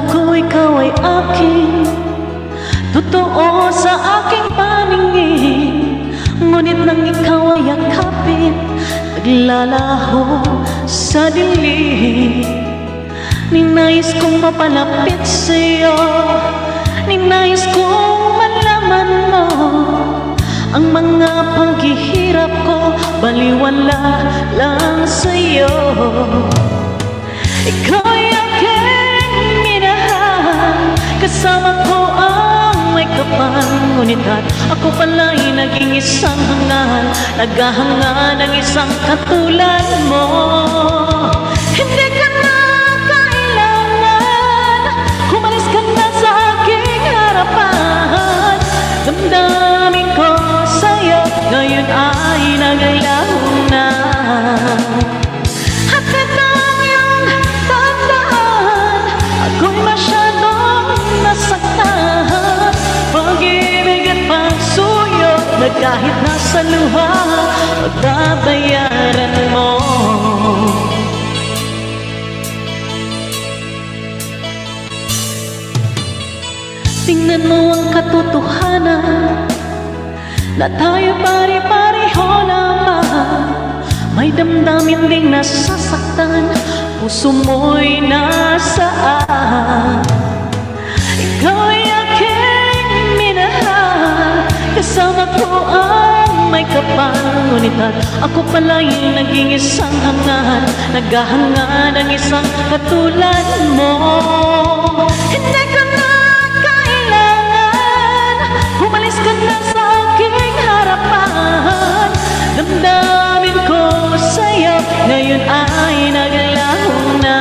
Akala ko ikaw ay akin, totoo sa aking paningin. Ngunit nang ikaw ay yakapin, naglalaho sa dilim. Ninais kong mapalapit sa'yo, ninais kong malaman mo ang mga paghihirap ko, baliwala lang sa'yo. Ikaw ay aking minahal, kasama ko ang may kapal. Ngunit at ako pala'y naging isang hangal, naghahanga ng isang katulad mo. Hindi ka na kailangan, umalis ka na sa aking harapan. Damdamin ko sa'yo, ngayon ay naglaho na. At itong iyong tandaan, ako'y masyadong nasaktan. Pag-ibig at pagsuyo, na kahit nasa luha, pagbabayaran mo. Tingnan mo ang katotohanan, na tayo pare-pareho lamang. May damdamin ding nasasaktan, puso mo'y nasaan. Ikaw ay aking minahal, kasama ko ang may kapal. Ngunit at ako pala'y naging isang hangal, naghahanga ng isang katulad mo. Hindi ka na kailangan, umalis ka na sa aking harapan. Damdamin ko sa'yo, ngayon ay naglaho na.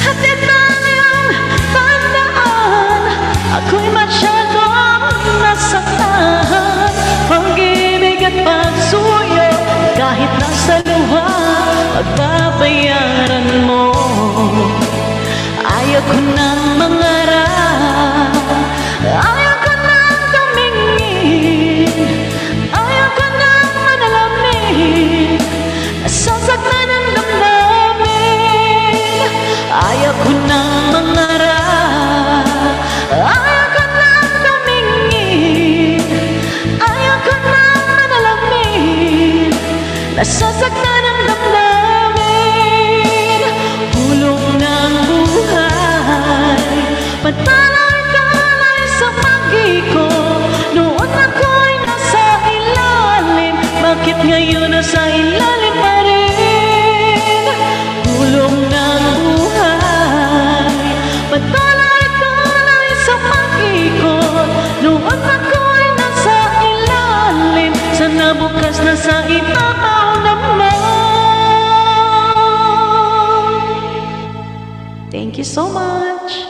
At itong iyong tandaan, ako'y masyadong nasaktan. Pag-ibig at pagsuyo, kahit nasa luha, pagbabayaran mo. Ayaw ko nang mangarap, ayaw ko nang tumingin, ayaw ko nang manalamin, nasasaktan ang damdamin. Ayaw ko nang mangarap, ayaw ko nang tumingin, ayaw ko nang manalamin, nasasaktan ang damdamin. Hulog ng buhay, patuloy-tuloy sa pag-iko. Noon ako'y nasa ilalim, bakit ngayon nasa ilalim pa rin? Hulog ng buhay, patuloy-tuloy sa pag-iko. Noon ako'y nasa ilalim, sana bukas nasa ibabaw naman. Thank you so much.